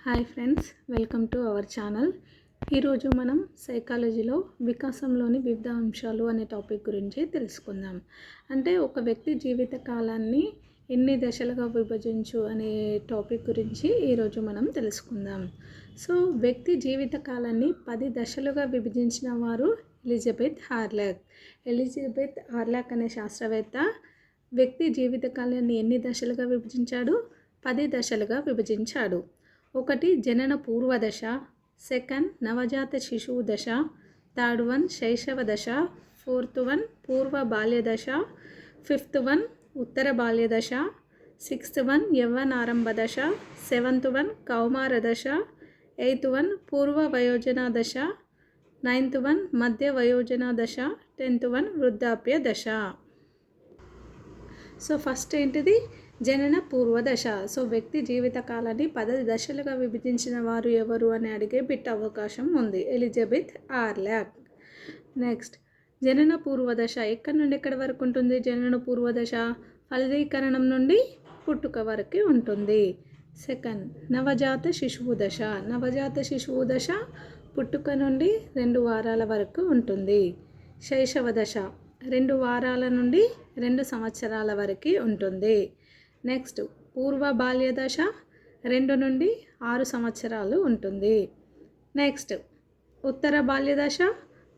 Hi friends, welcome to our channel. ఈరోజు మనం సైకాలజీలో వికాసంలోని వివిధ అంశాలు అనే టాపిక్ గురించి తెలుసుకుందాం. అంటే ఒక వ్యక్తి జీవిత కాలాన్ని ఎన్ని దశలుగా విభజించు అనే టాపిక్ గురించి ఈరోజు మనం తెలుసుకుందాం. సో వ్యక్తి జీవిత కాలాన్ని 10 దశలుగా విభజించిన వారు ఎలిజబెత్ హార్లాక్. ఎలిజబెత్ హార్లాక్ అనే శాస్త్రవేత్త వ్యక్తి జీవిత కాలాన్ని ఎన్ని దశలుగా విభజించాడు? 10 దశలుగా విభజించాడు. 1 జనన పూర్వ దశ, 2 నవజాత శిశువు దశ, 3 శైశవ దశ, 4 పూర్వ బాల్య దశ, 5 ఉత్తర బాల్య దశ, 6 యవ్వనారంభ దశ, 7 కౌమార దశ, 8 పూర్వ వయోజన దశ, 9 మధ్య వయోజన దశ, 10 వృద్ధాప్య దశ. సో ఫస్ట్ ఏంటిది? జనన పూర్వ దశ. సో వ్యక్తి జీవిత కాలాన్ని 10 దశలుగా విభజించిన వారు ఎవరు అని అడిగే బిట్ అవకాశం ఉంది. Elizabeth Hurlock. నెక్స్ట్ జనన పూర్వ దశ ఎక్కడి నుండి ఎక్కడి వరకు ఉంటుంది? జనన పూర్వ దశ ఫలదీకరణం నుండి పుట్టుక వరకు ఉంటుంది. 2 నవజాత శిశువు దశ. నవజాత శిశువు దశ పుట్టుక నుండి 2 వారాల వరకు ఉంటుంది. శైశవ దశ 2 వారాల నుండి 2 సంవత్సరాల వరకు ఉంటుంది. నెక్స్ట్ పూర్వ బాల్య దశ 2 నుండి 6 సంవత్సరాలు ఉంటుంది. నెక్స్ట్ ఉత్తర బాల్య దశ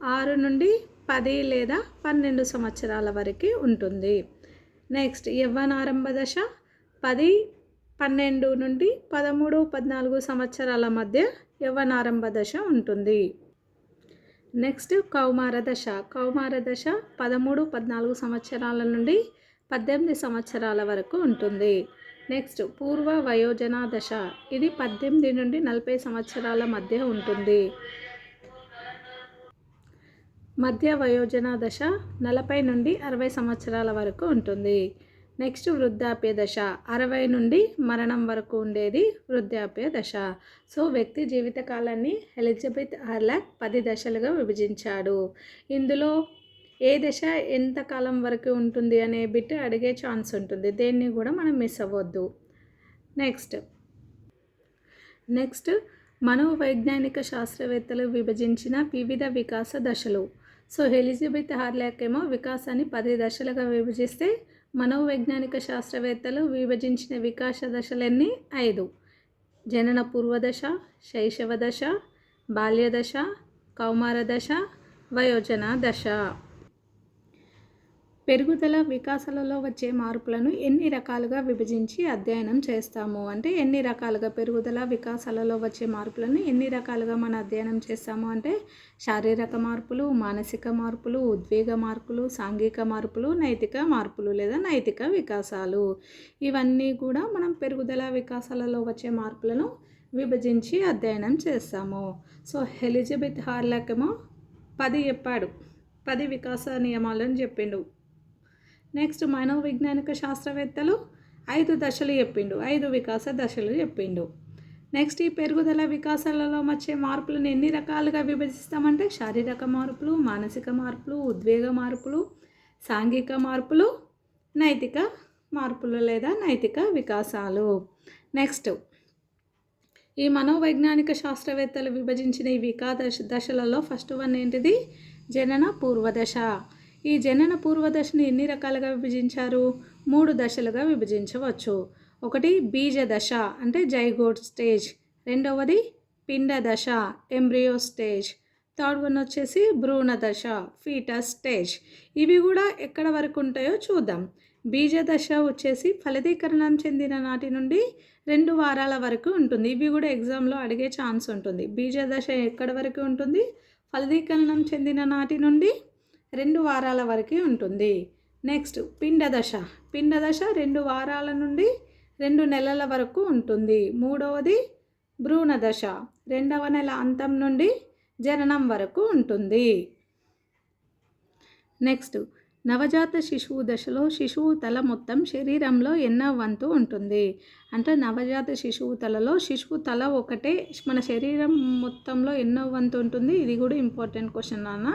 6 నుండి 10 లేదా 12 సంవత్సరాల వరకు ఉంటుంది. నెక్స్ట్ యవ్వనారంభ దశ 10, 12 నుండి 13, 14 సంవత్సరాల మధ్య యవ్వనారంభ దశ ఉంటుంది. నెక్స్ట్ కౌమార దశ. కౌమార దశ 13, 14 సంవత్సరాల నుండి 18 సంవత్సరాల వరకు ఉంటుంది. నెక్స్ట్ పూర్వ వయోజన దశ. ఇది 18 నుండి 40 సంవత్సరాల మధ్య ఉంటుంది. మధ్య వయోజన దశ 40 నుండి 60 సంవత్సరాల వరకు ఉంటుంది. నెక్స్ట్ వృద్ధాప్య దశ 60 నుండి మరణం వరకు ఉండేది వృద్ధాప్య దశ. సో వ్యక్తి జీవితకాలాన్ని ఎలిజబెత్ హార్లాక్ 10 దశలుగా విభజించాడు. ఇందులో ఏ దశ ఎంత కాలం వరకు ఉంటుంది అనే బిట్ అడిగే ఛాన్స్ ఉంటుంది. దేన్ని కూడా మనం మిస్ అవ్వద్దు. నెక్స్ట్ మనోవైజ్ఞానిక శాస్త్రవేత్తలు విభజించిన వివిధ వికాస దశలు. సో ఎలిజబెత్ హార్లాక్ ఏమో వికాసాన్ని 10 దశలుగా విభజిస్తే మనోవైజ్ఞానిక శాస్త్రవేత్తలు విభజించిన వికాస దశలన్నీ 5. జనన పూర్వ దశ, శైశవ దశ, బాల్య దశ, కౌమార దశ, వయోజన దశ. పెరుగుదల వికాసాలలో వచ్చే మార్పులను ఎన్ని రకాలుగా విభజించి అధ్యయనం చేస్తాము? అంటే ఎన్ని రకాలుగా పెరుగుదల వికాసాలలో వచ్చే మార్పులను ఎన్ని రకాలుగా మనం అధ్యయనం చేస్తాము అంటే శారీరక మార్పులు, మానసిక మార్పులు, ఉద్వేగ మార్పులు, సాంఘిక మార్పులు, నైతిక మార్పులు లేదా నైతిక వికాసాలు. ఇవన్నీ కూడా మనం పెరుగుదల వికాసాలలో వచ్చే మార్పులను విభజించి అధ్యయనం చేస్తాము. సో ఎలిజబెత్ హార్లాక్ ఏమో 10 చెప్పాడు, 10 వికాస నియమాలను చెప్పిండు. నెక్స్ట్ మనోవైజ్ఞానిక శాస్త్రవేత్తలు 5 దశలు చెప్పిండు, 5 వికాస దశలు చెప్పిండు. నెక్స్ట్ ఈ పెరుగుదల వికాసాలలో వచ్చే మార్పులను ఎన్ని రకాలుగా విభజిస్తామంటే శారీరక మార్పులు, మానసిక మార్పులు, ఉద్వేగ మార్పులు, సాంఘిక మార్పులు, నైతిక మార్పులు లేదా నైతిక వికాసాలు. నెక్స్ట్ ఈ మనోవైజ్ఞానిక శాస్త్రవేత్తలు విభజించిన ఈ వికాస దశలలో ఫస్ట్ వన్ ఏంటిది? జనన పూర్వదశ. ఈ జనన పూర్వదశను ఎన్ని రకాలుగా విభజించారు? 3 దశలుగా విభజించవచ్చు. 1 బీజ దశ అంటే జైగోట్ స్టేజ్, 2వది పిండ దశ ఎంబ్రియో స్టేజ్, 3rd వన్ వచ్చేసి భ్రూణ దశ ఫీటస్ స్టేజ్. ఇవి కూడా ఎక్కడ వరకు ఉంటాయో చూద్దాం. బీజ దశ వచ్చేసి ఫలదీకరణం చెందిన నాటి నుండి 2 వారాల వరకు ఉంటుంది. ఇవి కూడా ఎగ్జామ్లో అడిగే ఛాన్స్ ఉంటుంది. బీజ దశ ఎక్కడ వరకు ఉంటుంది? ఫలదీకరణం చెందిన నాటి నుండి 2 వారాల వరకు ఉంటుంది. నెక్స్ట్ పిండ దశ. పిండ దశ 2 వారాల నుండి 2 నెలల వరకు ఉంటుంది. 3వది భ్రూణ దశ 2వ నెల అంతం నుండి జననం వరకు ఉంటుంది. నెక్స్ట్ నవజాత శిశువు దశలో శిశువు తల మొత్తం శరీరంలో ఎన్నో వంతు ఉంటుంది? అంటే నవజాత శిశువు తలలో శిశువు తల ఒకటే మన శరీరం మొత్తంలో ఎన్నో వంతు ఉంటుంది? ఇది కూడా ఇంపార్టెంట్ క్వశ్చన్ నాన్న.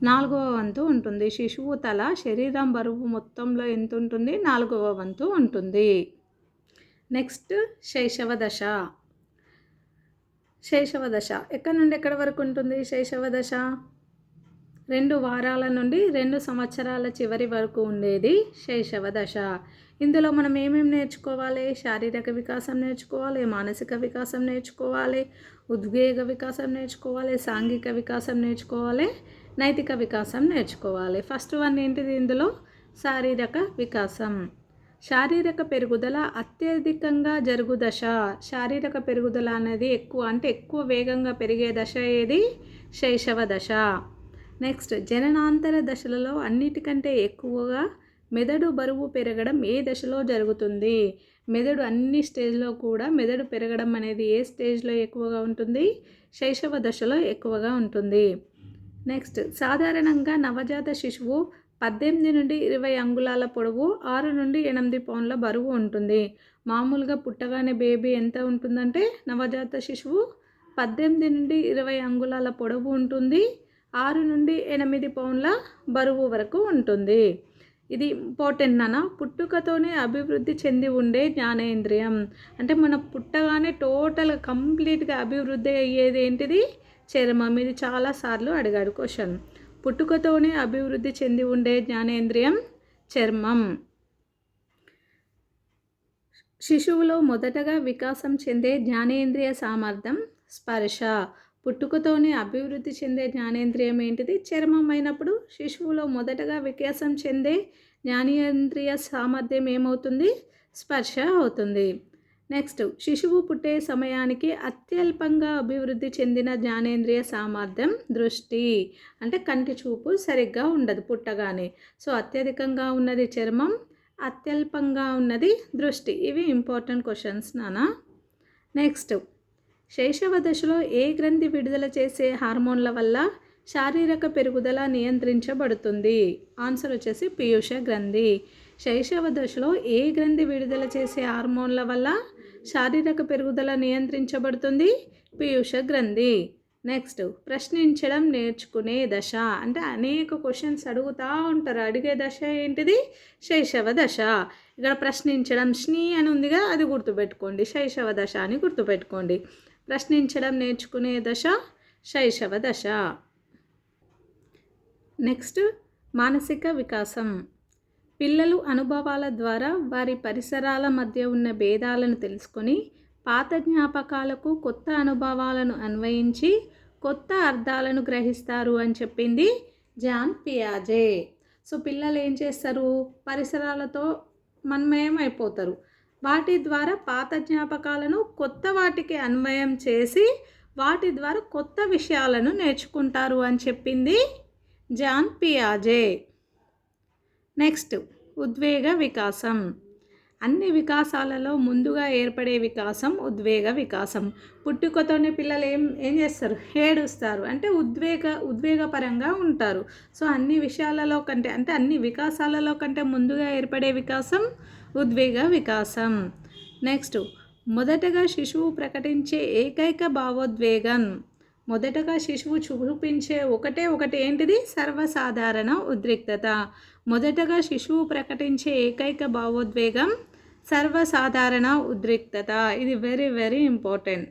4వ వంతు ఉంటుంది. శిశువు తల శరీరం బరువు మొత్తంలో ఎంత ఉంటుంది? 4వ వంతు ఉంటుంది. నెక్స్ట్ శైశవ దశ. శైశవ దశ ఎక్కడి నుండి ఎక్కడి వరకు ఉంటుంది? శైశవ దశ 2 వారాల నుండి 2 సంవత్సరాల చివరి వరకు ఉండేది శైశవ దశ. ఇందులో మనం ఏమేమి నేర్చుకోవాలి? శారీరక వికాసం నేర్చుకోవాలి, మానసిక వికాసం నేర్చుకోవాలి, ఉద్వేగ వికాసం నేర్చుకోవాలి, సాంఘిక వికాసం నేర్చుకోవాలి, నైతిక వికాసం నేర్చుకోవాలి. ఫస్ట్ వన్ ఏంటిది ఇందులో? శారీరక వికాసం. శారీరక పెరుగుదల అత్యధికంగా జరుగు దశ. శారీరక పెరుగుదల అనేది ఎక్కువ వేగంగా పెరిగే దశ ఏది? శైశవ దశ. నెక్స్ట్, జననాంతర దశలలో అన్నిటికంటే ఎక్కువగా మెదడు బరువు పెరగడం ఏ దశలో జరుగుతుంది? మెదడు అన్ని స్టేజ్లో కూడా మెదడు పెరగడం అనేది ఏ స్టేజ్లో ఎక్కువగా ఉంటుంది? శైశవ దశలో ఎక్కువగా ఉంటుంది. నెక్స్ట్, సాధారణంగా నవజాత శిశువు 18 నుండి 20 అంగుళాల పొడవు, 6 నుండి 8 పౌండ్ల బరువు ఉంటుంది. మామూలుగా పుట్టగానే బేబీ ఎంత ఉంటుందంటే నవజాత శిశువు 18 నుండి 20 అంగుళాల పొడవు ఉంటుంది, 6 నుండి 8 పౌండ్ల బరువు వరకు ఉంటుంది. ఇది ఇంపార్టెంట్ నాన్న. పుట్టుకతోనే అభివృద్ధి చెంది ఉండే జ్ఞానేంద్రియం. అంటే మన పుట్టగానే కంప్లీట్గా అభివృద్ధి అయ్యేది ఏంటిది? చర్మం. ఇది చాలాసార్లు అడిగాడు క్వశ్చన్. పుట్టుకతోనే అభివృద్ధి చెంది ఉండే జ్ఞానేంద్రియం చర్మం. శిశువులో మొదటగా వికాసం చెందే జ్ఞానేంద్రియ సామర్థ్యం స్పర్శ. పుట్టుకతోనే అభివృద్ధి చెందే జ్ఞానేంద్రియం ఏంటిది? చర్మం అయినప్పుడు శిశువులో మొదటగా వికాసం చెందే జ్ఞానేంద్రియ సామర్థ్యం ఏమవుతుంది? స్పర్శ అవుతుంది. నెక్స్ట్, శిశువు పుట్టే సమయానికి అత్యల్పంగా అభివృద్ధి చెందిన జ్ఞానేంద్రియ సామర్థ్యం దృష్టి. అంటే కంటి చూపు సరిగ్గా ఉండదు పుట్టగానే. సో అత్యధికంగా ఉన్నది చర్మం, అత్యల్పంగా ఉన్నది దృష్టి. ఇవి ఇంపార్టెంట్ క్వశ్చన్స్ నాన్న. నెక్స్ట్, శైశవ దశలో ఏ గ్రంథి విడుదల చేసే హార్మోన్ల వల్ల శారీరక పెరుగుదల నియంత్రించబడుతుంది? ఆన్సర్ వచ్చేసి పీయూష గ్రంథి. శైశవ దశలో ఏ గ్రంథి విడుదల చేసే హార్మోన్ల వల్ల శారీరక పెరుగుదల నియంత్రించబడుతుంది? పీయూష గ్రంథి. నెక్స్ట్, ప్రశ్నించడం నేర్చుకునే దశ. అంటే అనేక క్వశ్చన్స్ అడుగుతూ ఉంటారు. అడిగే దశ ఏంటిది? శైశవ దశ. ఇక్కడ ప్రశ్నించడం స్నీ అని ఉందిగా, అది గుర్తుపెట్టుకోండి. శైశవ దశ అని గుర్తుపెట్టుకోండి. ప్రశ్నించడం నేర్చుకునే దశ శైశవ దశ. నెక్స్ట్, మానసిక వికాసం. పిల్లలు అనుభవాల ద్వారా వారి పరిసరాల మధ్య ఉన్న భేదాలను తెలుసుకొని పాత జ్ఞాపకాలకు కొత్త అనుభవాలను అన్వయించి కొత్త అర్థాలను గ్రహిస్తారు అని చెప్పింది జాన్ పియాజే. సో పిల్లలు ఏం చేస్తారు? పరిసరాలతో మన్మయమైపోతారు. వాటి ద్వారా పాత జ్ఞాపకాలను కొత్త వాటికి అన్వయం చేసి వాటి ద్వారా కొత్త విషయాలను నేర్చుకుంటారు అని చెప్పింది జాన్ పియాజే. నెక్స్ట్, ఉద్వేగ వికాసం. అన్ని వికాసాలలో ముందుగా ఏర్పడే వికాసం ఉద్వేగ వికాసం. పుట్టుకతోనే పిల్లలు ఏం చేస్తారు? ఏడుస్తారు. అంటే ఉద్వేగపరంగా ఉంటారు. సో అన్ని విషయాలలో కంటే అన్ని వికాసాలలో కంటే ముందుగా ఏర్పడే వికాసం ఉద్వేగ వికాసం. నెక్స్ట్, మొదటగా శిశువు ప్రకటించే ఏకైక భావోద్వేగం. మొదటగా శిశువు చూపించే ఒకటి ఏంటిది? సర్వసాధారణ ఉద్రిక్తత. మొదటగా శిశువు ప్రకటించే ఏకైక భావోద్వేగం సర్వసాధారణ ఉద్రిక్తత. ఇది వెరీ వెరీ ఇంపార్టెంట్.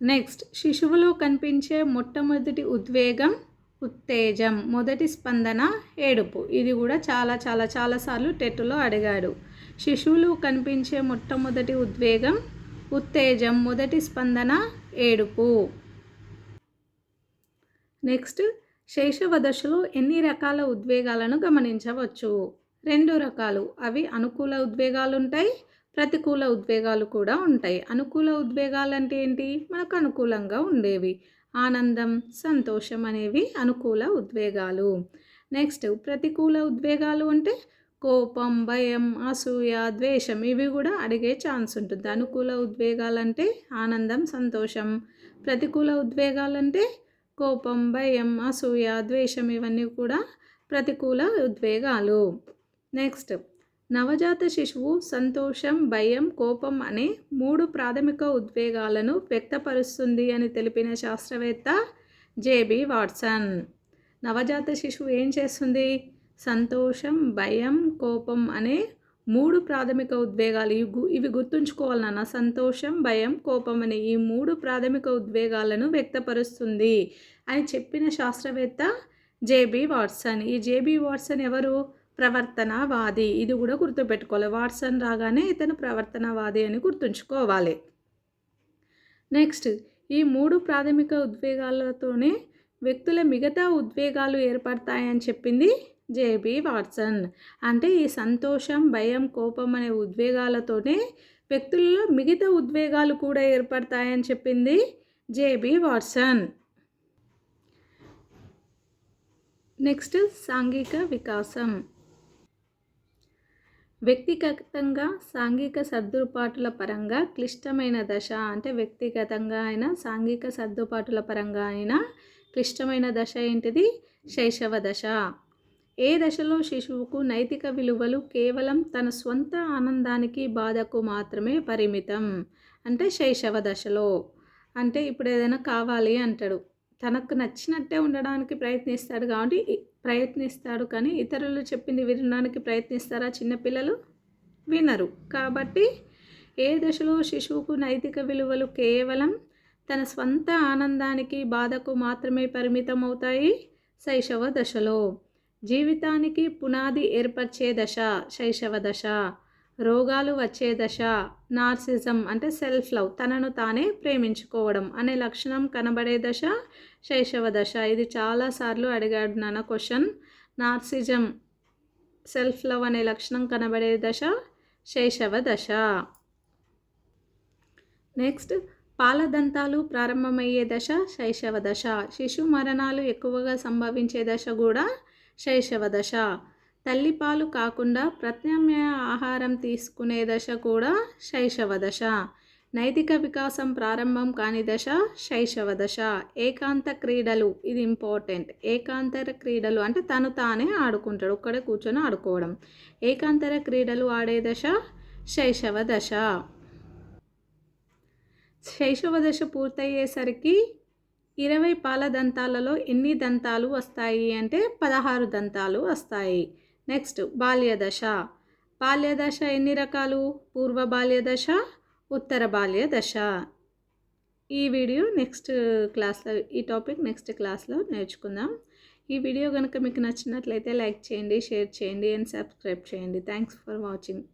నెక్స్ట్, శిశువులో కనిపించే మొట్టమొదటి ఉద్వేగం ఉత్తేజం. మొదటి స్పందన ఏడుపు. ఇది కూడా చాలాసార్లు టెట్లో అడిగాడు. శిశువులో కనిపించే మొట్టమొదటి ఉద్వేగం ఉత్తేజం, మొదటి స్పందన ఏడుపు. నెక్స్ట్, శైశవ దశలో ఎన్ని రకాల ఉద్వేగాలను గమనించవచ్చు? 2 రకాలు. అవి అనుకూల ఉద్వేగాలు ఉంటాయి, ప్రతికూల ఉద్వేగాలు కూడా ఉంటాయి. అనుకూల ఉద్వేగాలు అంటే ఏంటి? మనకు అనుకూలంగా ఉండేవి. ఆనందం, సంతోషం అనేవి అనుకూల ఉద్వేగాలు. నెక్స్ట్, ప్రతికూల ఉద్వేగాలు అంటే కోపం, భయం, అసూయ, ద్వేషం. ఇవి కూడా అడిగే ఛాన్స్ ఉంటుంది. అనుకూల ఉద్వేగాలంటే ఆనందం, సంతోషం. ప్రతికూల ఉద్వేగాలంటే కోపం, భయం, అసూయ, ద్వేషం. ఇవన్నీ కూడా ప్రతికూల ఉద్వేగాలు. నెక్స్ట్, నవజాత శిశువు సంతోషం, భయం, కోపం అనే 3 ప్రాథమిక ఉద్వేగాలను వ్యక్తపరుస్తుంది అని తెలిపిన శాస్త్రవేత్త జేబీ వాట్సన్. నవజాత శిశువు ఏం చేస్తుంది? సంతోషం, భయం, కోపం అనే 3 ప్రాథమిక ఉద్వేగాలు ఇవి గుర్తుంచుకోవాలి నాన్న. సంతోషం, భయం, కోపం అనే ఈ 3 ప్రాథమిక ఉద్వేగాలను వ్యక్తపరుస్తుంది అని చెప్పిన శాస్త్రవేత్త జేబీ వాట్సన్. ఈ జేబీ వాట్సన్ ఎవరు? ప్రవర్తనవాది. ఇది కూడా గుర్తుపెట్టుకోవాలి. వాట్సన్ రాగానే ఇతను ప్రవర్తనవాది అని గుర్తుంచుకోవాలి. నెక్స్ట్, ఈ 3 ప్రాథమిక ఉద్వేగాలతోనే వ్యక్తుల మిగతా ఉద్వేగాలు ఏర్పడతాయని చెప్పింది జేబీ వాట్సన్. అంటే ఈ సంతోషం, భయం, కోపం అనే ఉద్వేగాలతోనే వ్యక్తుల్లో మిగతా ఉద్వేగాలు కూడా ఏర్పడతాయని చెప్పింది జేబీ వాట్సన్. నెక్స్ట్, సాంఘిక వికాసం. వ్యక్తిగతంగా సాంఘిక సర్దుబాటుల పరంగా క్లిష్టమైన దశ, అంటే వ్యక్తిగతంగా అయినా సాంఘిక సర్దుబాటుల పరంగా అయినా క్లిష్టమైన దశ ఏంటిది? శైశవ దశ. ఏ దశలో శిశువుకు నైతిక విలువలు కేవలం తన స్వంత ఆనందానికి, బాధకు మాత్రమే పరిమితం? అంటే శైశవ దశలో. అంటే ఇప్పుడు ఏదైనా కావాలి అంటాడు, తనకు నచ్చినట్టే ఉండడానికి ప్రయత్నిస్తాడు కానీ ఇతరులు చెప్పింది వినడానికి ప్రయత్నిస్తారా చిన్నపిల్లలు? వినరు. కాబట్టి ఏ దశలో శిశువుకు నైతిక విలువలు కేవలం తన స్వంత ఆనందానికి, బాధకు మాత్రమే పరిమితం అవుతాయి? శైశవ దశలో. జీవితానికి పునాది ఏర్పరిచే దశ శైశవ దశ. రోగాలు వచ్చే దశ నార్సిజం, అంటే సెల్ఫ్ లవ్, తనను తానే ప్రేమించుకోవడం అనే లక్షణం కనబడే దశ శైశవ దశ. ఇది చాలాసార్లు అడిగాడు నాన్న క్వశ్చన్. నార్సిజం, సెల్ఫ్ లవ్ అనే లక్షణం కనబడే దశ శైశవ దశ. నెక్స్ట్, పాలదంతాలు ప్రారంభమయ్యే దశ శైశవ దశ. శిశు మరణాలు ఎక్కువగా సంభవించే దశ కూడా శైశవ దశ. తల్లిపాలు కాకుండా ప్రత్యామ్నాయ ఆహారం తీసుకునే దశ కూడా శైశవ దశ. నైతిక వికాసం ప్రారంభం కాని దశ శైశవ దశ. ఏకాంత క్రీడలు, ఇది ఇంపార్టెంట్. ఏకాంతర క్రీడలు అంటే తను తానే ఆడుకుంటాడు, ఒక్కడే కూర్చొని ఆడుకోవడం. ఏకాంతర క్రీడలు ఆడే దశ శైశవ దశ. శైశవ దశ పూర్తయ్యేసరికి 20 పాల దంతాలలో ఎన్ని దంతాలు వస్తాయి అంటే 16 దంతాలు వస్తాయి. నెక్స్ట్, బాల్యదశ. బాల్యదశ ఎన్ని రకాలు? పూర్వ బాల్యదశ, ఉత్తర బాల్యదశ. ఈ వీడియో నెక్స్ట్ క్లాస్లో, ఈ టాపిక్ నెక్స్ట్ క్లాస్లో నేర్చుకుందాం. ఈ వీడియో కనుక మీకు నచ్చినట్లయితే లైక్ చేయండి, షేర్ చేయండి అండ్ సబ్స్క్రైబ్ చేయండి. Thanks for watching.